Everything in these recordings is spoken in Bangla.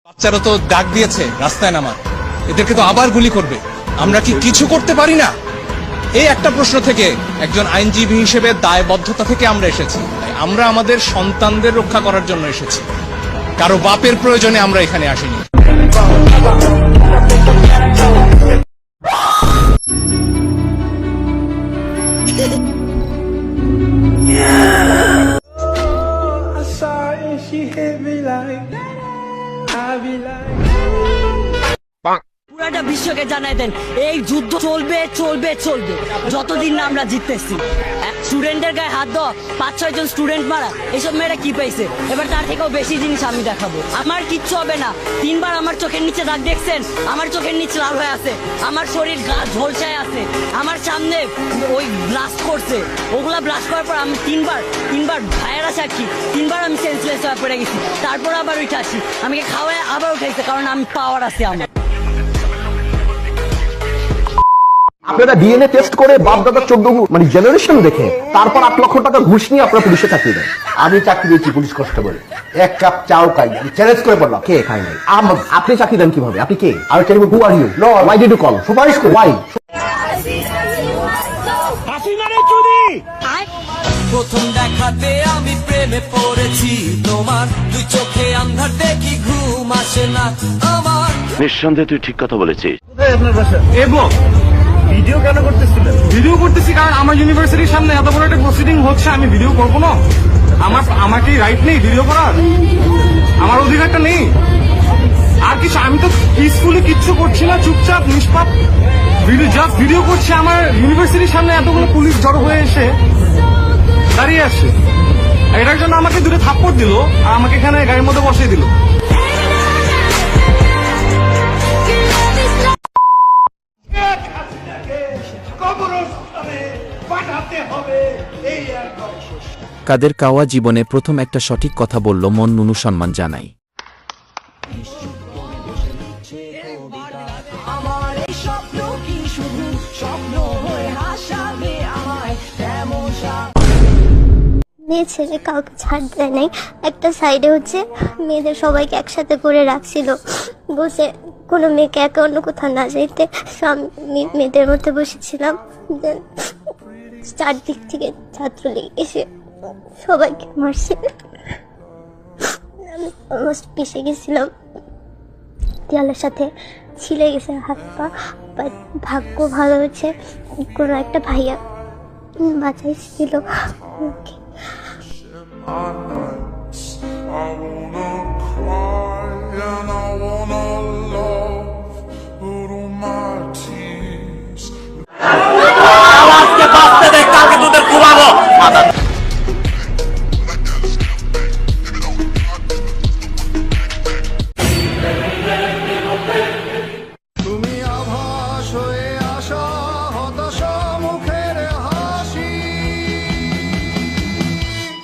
বাচ্চারা তো ডাক দিয়েছে রাস্তায় নামার, এদেরকে তো আবার গুলি করবে। আমরা কি কিছু করতে পারি না? এই একটা প্রশ্ন থেকে, একজন আইনজীবী হিসেবে দায়বদ্ধতা থেকে আমরা এসেছি। আমরা আমাদের সন্তানদের রক্ষা করার জন্য এসেছি, কারো বাপের প্রয়োজনে আমরা এখানে আসিনি। পুরাটা বিশ্বকে জানাই দেন, এই যুদ্ধ চলবে চলবে চলবে যতদিন না আমরা জিততেছি। স্টুডেন্টের গায়ে হাত দেওয়া, 5-6 জন স্টুডেন্ট মারা, এসব মেয়েরা কি পাইছে? এবার তার থেকেও বেশি জিনিস আমি দেখাবো। আমার কিচ্ছু হবে না। 3বার আমার চোখের নিচে দাগ দেখছেন, আমার চোখের নিচে লাল হয়ে আছে, আমার শরীর গা ঝলসায় আছে, আমার সামনে ওই ব্লাস্ট করছে, ওগুলা ব্লাস্ট করার পর আমি তিনবার ভাইয়েরা সাক্ষী, 3বার আমি সেন্সলেস হয়ে পড়ে গেছি, তারপর আবার উঠে আসি, আমাকে খাওয়ায় আবার উঠাইছে, কারণ আমি পাওয়ার আছে আমার। আপনারা ডিএনএ টেস্ট করে বাপ দাদার 14 মানে জেনারেশন দেখে তারপর 8 লক্ষ টাকা ঘুষ নিয়ে আপনারা পুলিশে চাকরি দেন। আমি চাকরি দিয়েছি পুলিশ কনস্টেবল, এক কাপ চাও খাই, আমি চ্যালেঞ্জ করে বললাম। কে খায় নাই? আপনি চাকরি দেন কিভাবে? আপনি কে? আমি চাইব who are you, no why did you call? সুপারিশ করি। ওয়াই? প্রথম দেখাতে আমি প্রেমে পড়েছি তোমার, দুই চোখে আন্ধার দেখি ঘুম আসে না আমার। নিঃসন্দেহে তুই ঠিক কথা বলেছিস। এবং ভিডিও কেন করতেছিলেন? ভিডিও করতেছি কারণ আমার ইউনিভার্সিটির সামনে এত বড় একটা প্রসিডিং হচ্ছে, আমি ভিডিও করবো না? আমার কি রাইট নেই ভিডিও করার? আমার অধিকারটা নেই? আর কিছু আমি তো পিসফুলি কিচ্ছু করছি না, চুপচাপ নিষ্পাপ ভিডিও করছি। আমার ইউনিভার্সিটির সামনে এতগুলো পুলিশ জড়ো হয়ে এসে দাঁড়িয়ে আসছে, এটার জন্য আমাকে দূরে থাপ্পড় দিল আর আমাকে এখানে গাড়ির মধ্যে বসিয়ে দিল। কাদের কাওয়া জীবনে প্রথম একটা সঠিক কথা বলল, মন নুনু সম্মান জানাই। মেয়ে ছেলে কাউকে ছাড় দেয় নাই। একটা সাইডে হচ্ছে মেয়েদের সবাইকে একসাথে করে রাখছিল, বসে কোনো মেয়েকে একে অন্য কোথাও না যাইতে, সব মেয়েদের মধ্যে বসেছিলাম। চারদিক থেকে ছাত্রলীগ এসে সবাইকে মারছে, আমি অলমোস্ট পিষে গেছিলাম, দেয়ালের সাথে ছিলে গেছে হাত পা। ভাগ্য ভালো হচ্ছে কোনো একটা ভাইয়া বাঁচাইছিল। তুমি আভাস হয়ে আসা হতাশা মুখের হাসি,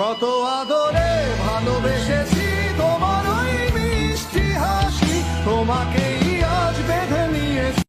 কত আদরে ভালোবেসেছি তোমার ওই মিষ্টি হাসি, তোমাকেই আজ বেঁধে নিয়েছি।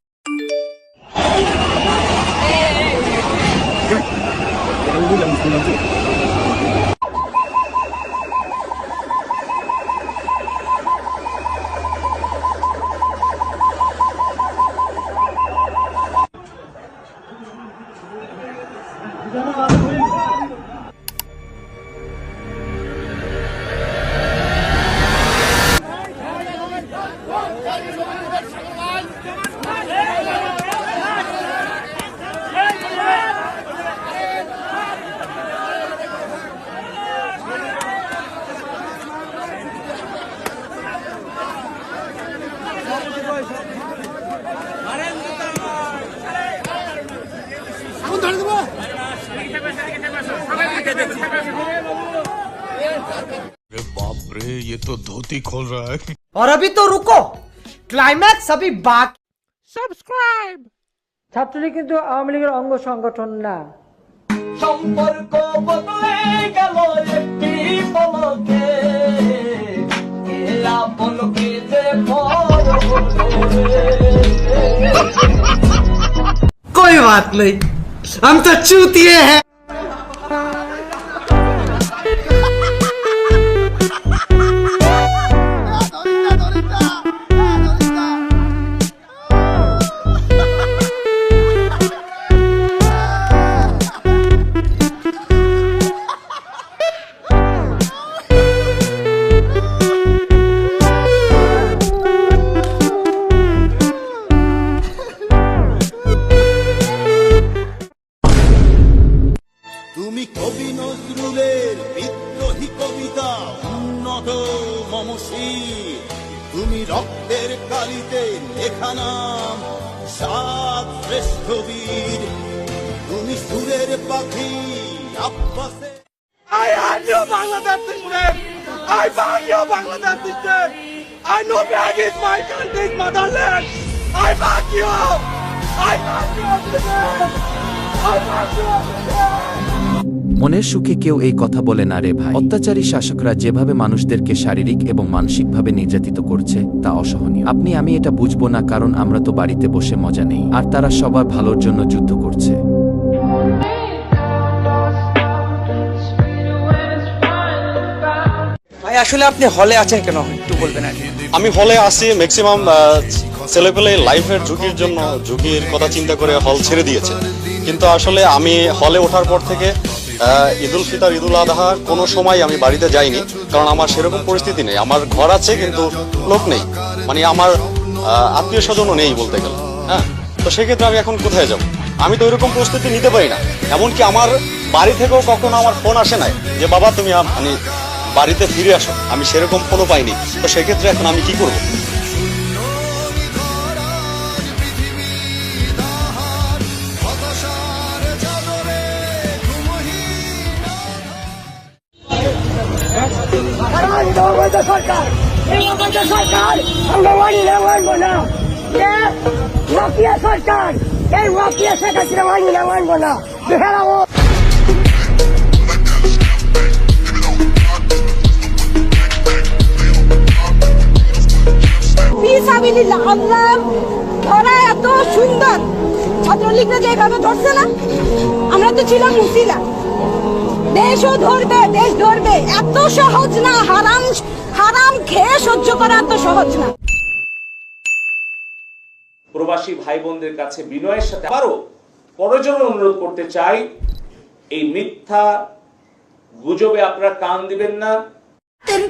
बाप रे, ये तो धोती खोल रहा है। और अभी तो रुको, क्लाइमैक्स अभी बाकी। সাবস্ক্রাইব। ছাত্রলীগ কিন্তু আওয়ামী লীগের অঙ্গ সংগঠন না। সম্পর্ক বদলে গেল একটি পলকে, আপন কে যে कोई बात नहीं, हम तो चूतिए हैं। রক্তের কালিতে লেখা নাম, সাত শ্রেষ্ঠ বীর, তুমি সুরের পাখি আব্বাসে। I am your Bangladesh student. I bang your Bangladesh student. I know Bang is my country's motherland. I bang you. I bang your student. I bang your student. মনের সুখে কেউ এই কথা বলে না রে ভাই। অত্যাচারী শাসকরা যেভাবে মানুষদেরকে শারীরিক এবং মানসিকভাবে নির্যাতিত করছে তা অসহনীয়। আমি এটা বুঝবো না, কারণ আমরা তো বাড়িতে বসে মজা নেই, আর তারা সবার ভালোর জন্য যুদ্ধ করছে। ভাই আসলে আপনি হলে আছেন কেন একটু বলবেন আর কি? আমি হলে আসি ম্যাক্সিমাম ছেলেপেলে লাইফের ঝুঁকির কথা চিন্তা করে হল ছেড়ে দিয়েছে। কিন্তু আসলে আমি হলে ওঠার পর থেকে ঈদুল ফিতর, ঈদুল আজহা কোনো সময় আমি বাড়িতে যাইনি, কারণ আমার সেরকম পরিস্থিতি নেই। আমার ঘর আছে কিন্তু লোক নেই, মানে আমার আত্মীয় স্বজনও নেই বলতে গেলে। হ্যাঁ, তো সেক্ষেত্রে আমি এখন কোথায় যাব? আমি তো ওইরকম প্রস্তুতি নিতে পারি না। এমনকি আমার বাড়ি থেকেও কখনো আমার ফোন আসে নাই যে বাবা তুমি মানে বাড়িতে ফিরে আসো, আমি সেরকম ফোনও পাইনি। তো সেক্ষেত্রে এখন আমি কি করবো? সরকার আমরা মানি না, মানবো না। সরকার এই ওয়াকিয়া শেখ হাসিনা মানি না, মানবো না। আল্লাহ ধরা এত সুন্দর, ছাত্রলীগরা যেভাবে ধরছে না, আমরা তো ছিলাম মুসিলা। দেশও ধরবে, দেশ ধরবে, এত সহজ না। হারাম হারাম খেয়ে সহ্য করা এত সহজ না। প্রবাসী ভাই বোনদের কাছে বিনয়ের সাথে আবারও পরজনে অনুরোধ করতে চাই, এই মিথ্যা গুজবে আপনারা কান দিবেন না।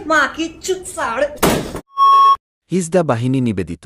মা কিচ্ছু ছাড়। হিজদা বাহিনী নিবেদিত।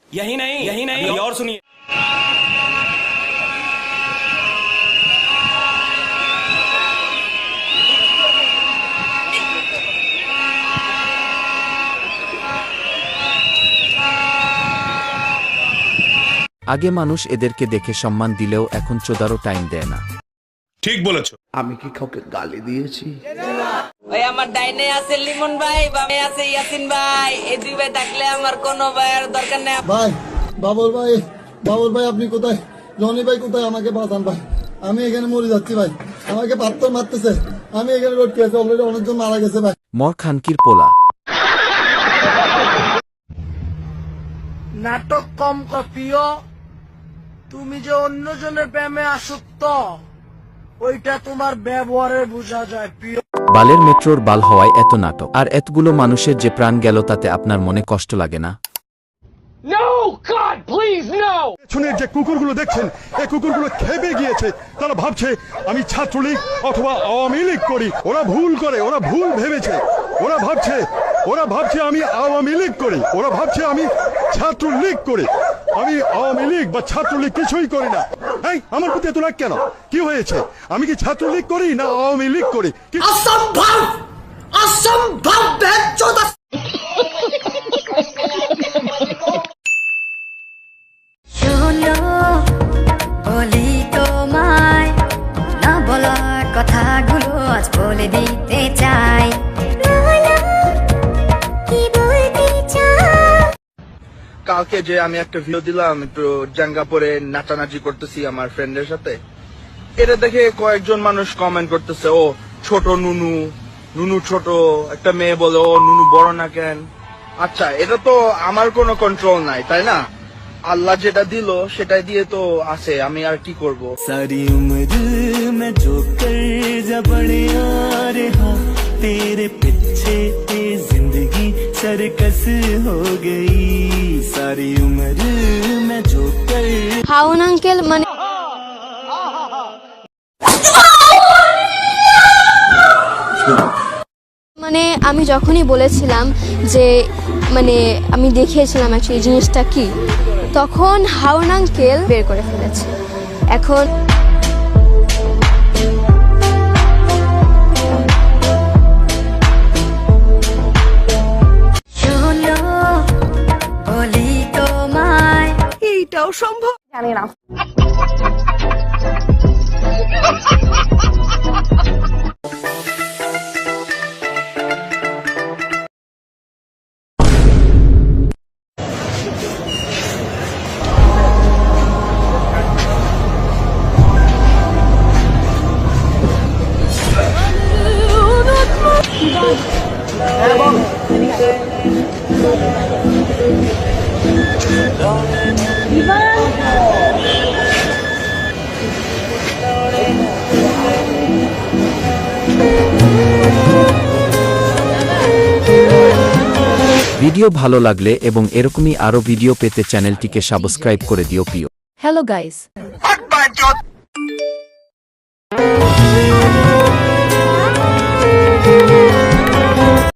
यही नहीं और सुनिए। আগে মানুষ এদেরকে দেখে সম্মান দিলেও এখন চোদারও টাইম দেয় না। ঠিক বলেছো। আমি কি কাউকে গালি দিয়েছি? ওই আমার ডাইনে আছে লিমন ভাই, বামে আছে ইয়াসিন ভাই। এই দুই ভাই থাকলে আমার কোনো ভাইয়ের দরকার নেই। ভাই বাবুল ভাই আপনি কোথায়? জনি ভাই কোথায়? আমাকে বাঁচান ভাই, আমি এখানে মরে যাচ্ছি ভাই। আমাকে পাথর মারতেছে, আমি এখানে রোড খেয়েছি, অলরেডি অনেকজন মারা গেছে ভাই। মর খানকির পোলা। নাটক কম কপিও, তুমি যে অন্যজনের প্রেমে আসক্ত ওইটা তোমার ব্যবহারে বোঝা যায়। প্রিয় বালের মেট্রোর বাল হওয়ায় এত নাটক, আর এতগুলো মানুষের যে প্রাণ গেল তাতে আপনার মনে কষ্ট লাগে না? পেছনের যে কুকুরগুলো দেখছেন, এই কুকুরগুলো খেপে গিয়েছে। তারা ভাবছে আমি ছাত্রলীগ অথবা আওয়ামী লীগ করি। ওরা ভুল করে, ওরা ভুল ভেবেছে। ওরা ভাবছে আমি আওয়ামী লীগ করি, ওরা ভাবছে আমি ছাত্রলীগ করি। আমি আওয়ামী লীগ বা ছাত্রলীগ কিছুই করি না। এই আমার প্রতি এত রাগ কেন? কি হয়েছে? আমি কি ছাত্রলীগ করি না আওয়ামী লীগ করি? অসম্ভব অসম্ভব বেচোদা। শোনো বলি তোমায়, না বলা কথাগুলো আজ বলে দিতে চাই। কালকে যে আমি একটা ভিডিও দিলাম, একটু জাঙ্গা পরে নাচানাচি করতেছি আমার ফ্রেন্ডের সাথে, এটা দেখে কয়েকজন মানুষ কমেন্ট করতেছে, ও ছোট নুনু ছোট। একটা মেয়ে বলে ও নুনু বড় না কেন? আচ্ছা, এটা তো আমার কোনো কন্ট্রোল নাই, তাই না? আল্লাহ যেটা দিল সেটাই দিয়ে তো আছে, আমি আর কি করব। सारी उम्र मैं जो कर जा बड़े आ रहा तेरे पीछे ये जिंदगी सर्कस हो गई सारी उम्र मैं जो कर হাউন আঙ্কেল মানে মানে আমি যখনই বলেছিলাম যে মানে আমি দেখিয়েছিলাম অ্যাকচুয়ালি জিনিসটা কি, তখন হাউন আঙ্কেল বের করে ফেলেছে। এখন বলি তোমায় এইটাও সম্ভব জানি না। ভিডিও ভালো লাগলে এবং এরকমই আরো ভিডিও পেতে চ্যানেলটিকে সাবস্ক্রাইব করে দিও প্রিয়। Hello guys